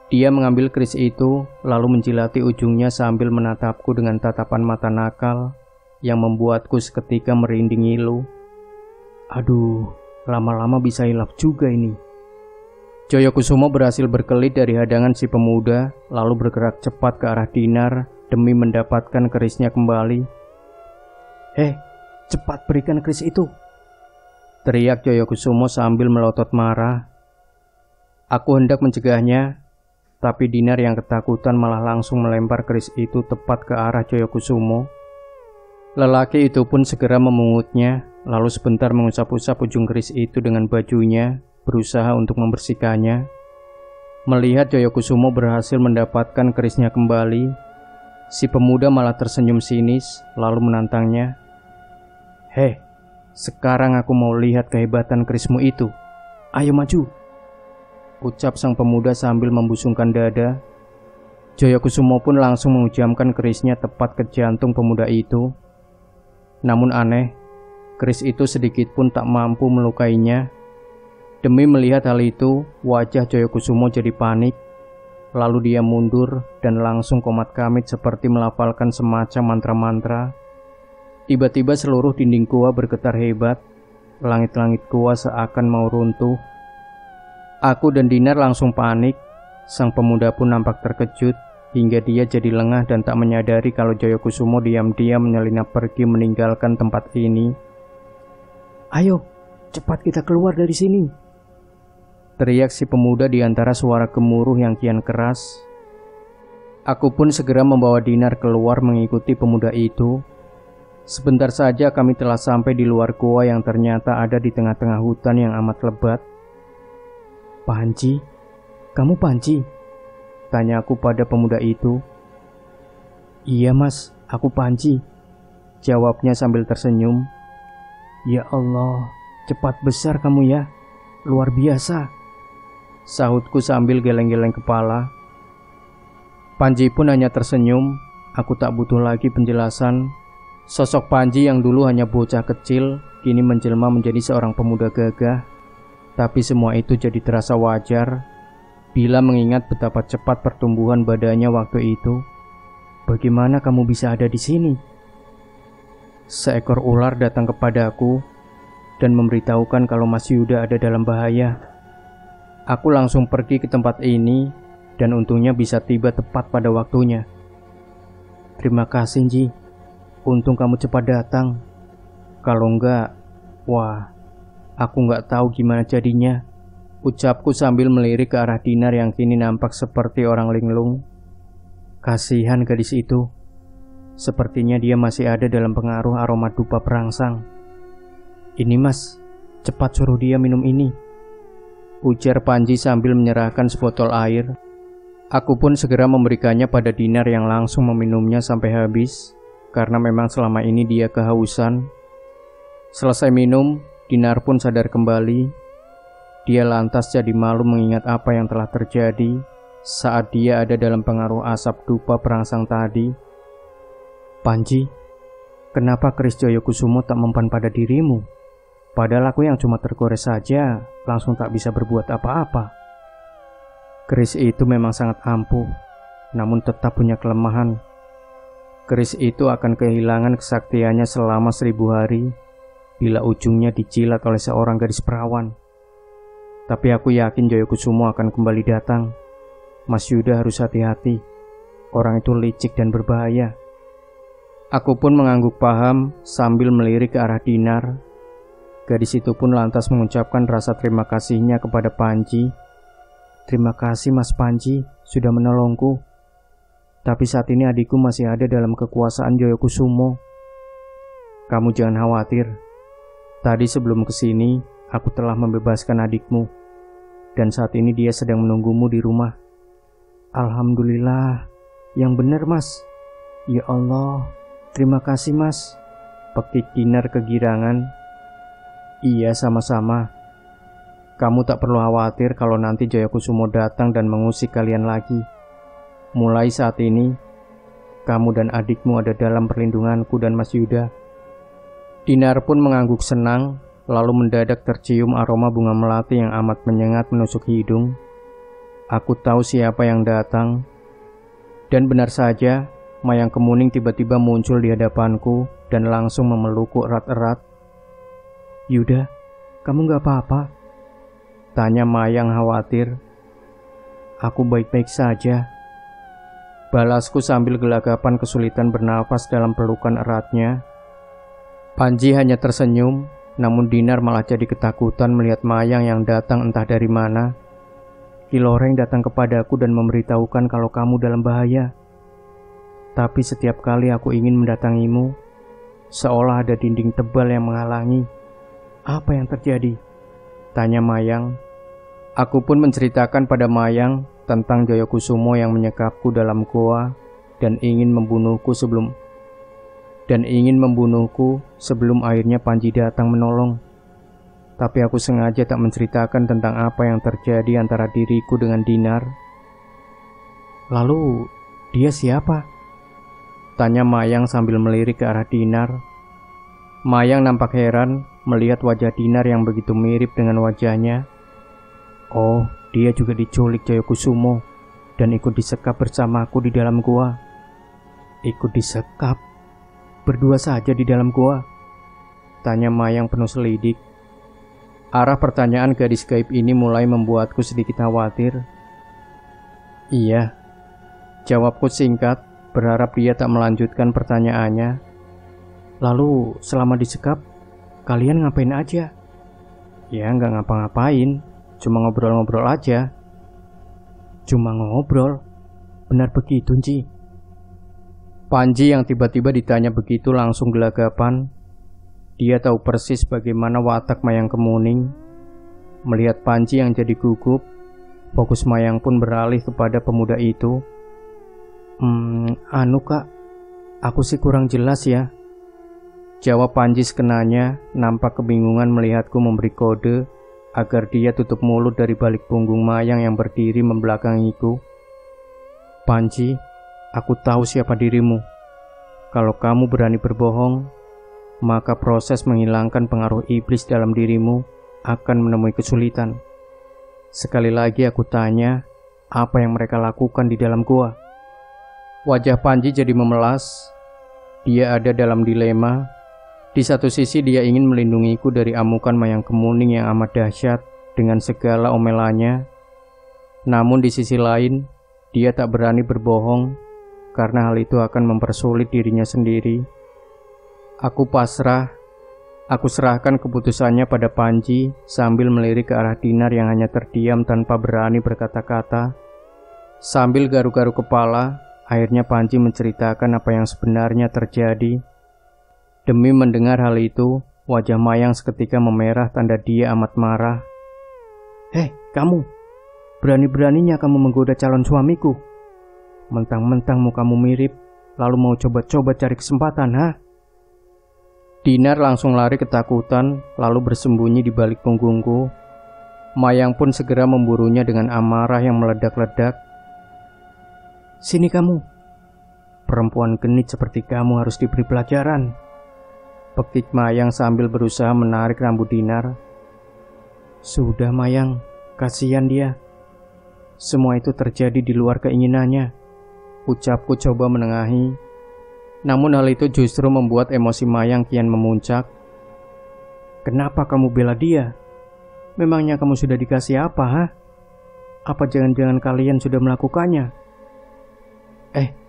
Dia mengambil keris itu lalu menjilati ujungnya sambil menatapku dengan tatapan mata nakal yang membuatku seketika merinding ngilu. Aduh, lama-lama bisa hilaf juga ini. Joyokusumo berhasil berkelit dari hadangan si pemuda, lalu bergerak cepat ke arah Dinar demi mendapatkan kerisnya kembali. "Hei, cepat berikan keris itu!" teriak Joyokusumo sambil melotot marah. Aku hendak mencegahnya, tapi Dinar yang ketakutan malah langsung melempar keris itu tepat ke arah Joyokusumo. Lelaki itu pun segera memungutnya, lalu sebentar mengusap-usap ujung keris itu dengan bajunya, berusaha untuk membersihkannya. Melihat Joyokusumo berhasil mendapatkan kerisnya kembali, si pemuda malah tersenyum sinis, lalu menantangnya. "Hei, sekarang aku mau lihat kehebatan kerismu itu. Ayo maju!" ucap sang pemuda sambil membusungkan dada. Joyokusumo pun langsung menghujamkan kerisnya tepat ke jantung pemuda itu. Namun aneh, keris itu sedikit pun tak mampu melukainya. Demi melihat hal itu, wajah Joyokusumo jadi panik. Lalu dia mundur dan langsung komat kamit seperti melafalkan semacam mantra-mantra. Tiba-tiba seluruh dinding gua bergetar hebat. Langit-langit gua seakan mau runtuh. Aku dan Dinar langsung panik. Sang pemuda pun nampak terkejut, hingga dia jadi lengah dan tak menyadari kalau Joyokusumo diam-diam menyelinap pergi meninggalkan tempat ini. "Ayo, cepat kita keluar dari sini!" teriak si pemuda di antara suara gemuruh yang kian keras. Aku pun segera membawa Dinar keluar mengikuti pemuda itu. Sebentar saja kami telah sampai di luar gua yang ternyata ada di tengah-tengah hutan yang amat lebat. "Panji, kamu Panji?" tanya aku pada pemuda itu. "Iya mas, aku Panji," jawabnya sambil tersenyum. "Ya Allah, cepat besar kamu ya, luar biasa," sahutku sambil geleng-geleng kepala. Panji pun hanya tersenyum. Aku tak butuh lagi penjelasan. Sosok Panji yang dulu hanya bocah kecil, kini menjelma menjadi seorang pemuda gagah. Tapi semua itu jadi terasa wajar bila mengingat betapa cepat pertumbuhan badannya waktu itu. "Bagaimana kamu bisa ada di sini?" Seekor ular datang kepadaku dan memberitahukan kalau Mas Yuda ada dalam bahaya. Aku langsung pergi ke tempat ini dan untungnya bisa tiba tepat pada waktunya. "Terima kasih Ji, untung kamu cepat datang. Kalau enggak, wah, aku enggak tahu gimana jadinya," ucapku sambil melirik ke arah Dinar yang kini nampak seperti orang linglung. Kasihan gadis itu. Sepertinya dia masih ada dalam pengaruh aroma dupa perangsang. "Ini mas, cepat suruh dia minum ini," ujar Panji sambil menyerahkan sebotol air. Aku pun segera memberikannya pada Dinar yang langsung meminumnya sampai habis, karena memang selama ini dia kehausan. Selesai minum, Dinar pun sadar kembali. Dia lantas jadi malu mengingat apa yang telah terjadi saat dia ada dalam pengaruh asap dupa perangsang tadi. "Panji, kenapa keris Joyokusumo tak mempan pada dirimu? Padahal aku yang cuma tergores saja, langsung tak bisa berbuat apa-apa." Keris itu memang sangat ampuh, namun tetap punya kelemahan. Keris itu akan kehilangan kesaktiannya selama 1000 hari bila ujungnya dijilat oleh seorang gadis perawan. Tapi aku yakin Joyokusumo akan kembali datang. Mas Yuda harus hati-hati. Orang itu licik dan berbahaya. Aku pun mengangguk paham sambil melirik ke arah Dinar. Gadis itu pun lantas mengucapkan rasa terima kasihnya kepada Panji. "Terima kasih Mas Panji sudah menolongku. Tapi saat ini adikku masih ada dalam kekuasaan Joyokusumo. Kamu jangan khawatir. Tadi sebelum kesini, aku telah membebaskan adikmu. Dan saat ini dia sedang menunggumu di rumah." "Alhamdulillah, yang benar mas." "Ya Allah, terima kasih mas," pekik Dinar kegirangan. "Iya sama-sama. Kamu tak perlu khawatir kalau nanti Joyokusumo datang dan mengusik kalian lagi. Mulai saat ini, kamu dan adikmu ada dalam perlindunganku dan Mas Yuda." Dinar pun mengangguk senang, lalu mendadak tercium aroma bunga melati yang amat menyengat menusuk hidung. Aku tahu siapa yang datang. Dan benar saja, Mayang Kemuning tiba-tiba muncul di hadapanku dan langsung memelukku erat-erat. "Yuda, kamu gak apa-apa?" Tanya Mayang khawatir. Aku baik-baik saja, balasku sambil gelagapan kesulitan bernafas dalam pelukan eratnya. Panji hanya tersenyum, namun Dinar malah jadi ketakutan melihat Mayang yang datang entah dari mana. Ki Loreng datang kepadaku dan memberitahukan kalau kamu dalam bahaya. Tapi setiap kali aku ingin mendatangimu, seolah ada dinding tebal yang menghalangi. Apa yang terjadi? Tanya Mayang. Aku pun menceritakan pada Mayang tentang Jayakusumo yang menyekapku dalam goa dan ingin membunuhku sebelum akhirnya Panji datang menolong. Tapi aku sengaja tak menceritakan tentang apa yang terjadi antara diriku dengan Dinar. Lalu, dia siapa? Tanya Mayang sambil melirik ke arah Dinar. Mayang nampak heran melihat wajah Dinar yang begitu mirip dengan wajahnya. Oh, dia juga diculik Jayakusumo dan ikut disekap bersamaku di dalam gua. Ikut disekap? Berdua saja di dalam gua? Tanya Mayang penuh selidik. Arah pertanyaan gadis gaib ini mulai membuatku sedikit khawatir. Iya, jawabku singkat, berharap dia tak melanjutkan pertanyaannya. Lalu, selama disekap, kalian ngapain aja? Ya, nggak ngapa-ngapain, cuma ngobrol-ngobrol aja. Cuma ngobrol? Benar begitu, Ci? Panji yang tiba-tiba ditanya begitu langsung gelagapan. Dia tahu persis bagaimana watak Mayang Kemuning. Melihat Panji yang jadi gugup, fokus Mayang pun beralih kepada pemuda itu. Kak, aku sih kurang jelas ya. Jawab Panji sekenanya, nampak kebingungan melihatku memberi kode agar dia tutup mulut dari balik punggung Mayang yang berdiri membelakangiku. Panji, aku tahu siapa dirimu. Kalau kamu berani berbohong, maka proses menghilangkan pengaruh iblis dalam dirimu akan menemui kesulitan. Sekali lagi aku tanya, apa yang mereka lakukan di dalam gua? Wajah Panji jadi memelas. Dia ada dalam dilema. Di satu sisi dia ingin melindungiku dari amukan Mayang Kemuning yang amat dahsyat dengan segala omelannya. Namun di sisi lain, dia tak berani berbohong karena hal itu akan mempersulit dirinya sendiri. Aku pasrah. Aku serahkan keputusannya pada Panji sambil melirik ke arah Dinar yang hanya terdiam tanpa berani berkata-kata. Sambil garuk-garuk kepala, akhirnya Panji menceritakan apa yang sebenarnya terjadi. Demi mendengar hal itu, wajah Mayang seketika memerah tanda dia amat marah. Kamu! Berani-beraninya kamu menggoda calon suamiku. Mentang-mentang mukamu mirip, lalu mau coba-coba cari kesempatan, ha? Dinar langsung lari ketakutan, lalu bersembunyi di balik punggungku. Mayang pun segera memburunya dengan amarah yang meledak-ledak. Sini kamu. Perempuan genit seperti kamu harus diberi pelajaran. Pekik Mayang sambil berusaha menarik rambut Dinar. Sudah Mayang, kasihan dia. Semua itu terjadi di luar keinginannya. Ucapku coba menengahi. Namun hal itu justru membuat emosi Mayang kian memuncak. Kenapa kamu bela dia? Memangnya kamu sudah dikasih apa, ha? Apa jangan-jangan kalian sudah melakukannya?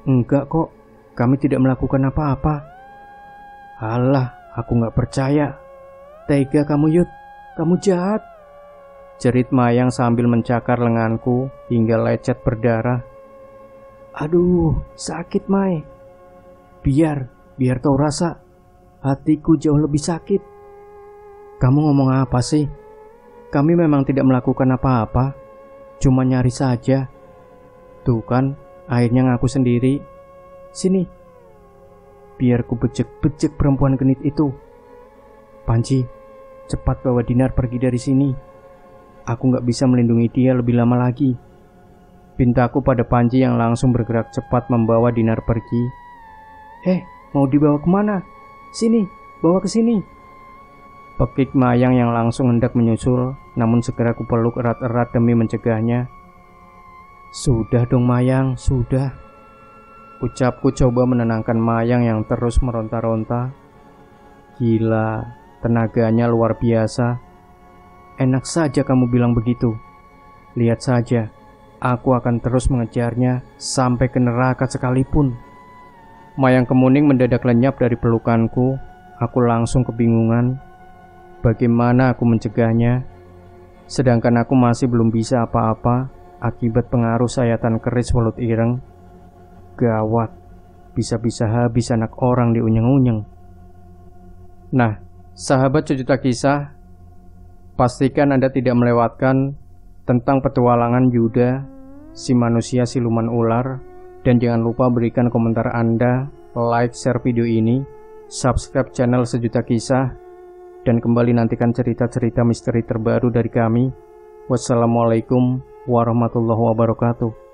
Enggak kok. Kami tidak melakukan apa-apa. Alah, aku gak percaya. Tega kamu, Yud. Kamu jahat. Jerit Mayang sambil mencakar lenganku hingga lecet berdarah. Aduh, sakit, Mai. Biar kau rasa. Hatiku jauh lebih sakit. Kamu ngomong apa sih? Kami memang tidak melakukan apa-apa. Cuma nyari saja. Tuh kan, akhirnya ngaku sendiri. Sini. Biar ku bejek-bejek perempuan genit itu. Panji, cepat bawa Dinar pergi dari sini. Aku gak bisa melindungi dia lebih lama lagi. Pintaku pada Panji yang langsung bergerak cepat membawa Dinar pergi. Mau dibawa kemana? Sini, bawa ke sini. Pekik Mayang yang langsung hendak menyusul, namun segera kupeluk erat-erat demi mencegahnya. Sudah dong Mayang, sudah. Ucapku coba menenangkan Mayang yang terus meronta-ronta. Gila, tenaganya luar biasa. Enak saja kamu bilang begitu. Lihat saja, aku akan terus mengejarnya sampai ke neraka sekalipun. Mayang Kemuning mendadak lenyap dari pelukanku. Aku langsung kebingungan. Bagaimana aku mencegahnya? Sedangkan aku masih belum bisa apa-apa akibat pengaruh sayatan keris welut ireng. Gawat, bisa-bisa habis anak orang diunyeng-unyeng. Nah, sahabat Sejuta Kisah, pastikan Anda tidak melewatkan tentang petualangan Yuda, si manusia siluman ular. Dan jangan lupa berikan komentar Anda, like, share video ini, subscribe channel Sejuta Kisah, dan kembali nantikan cerita-cerita misteri terbaru dari kami. Wassalamualaikum warahmatullahi wabarakatuh.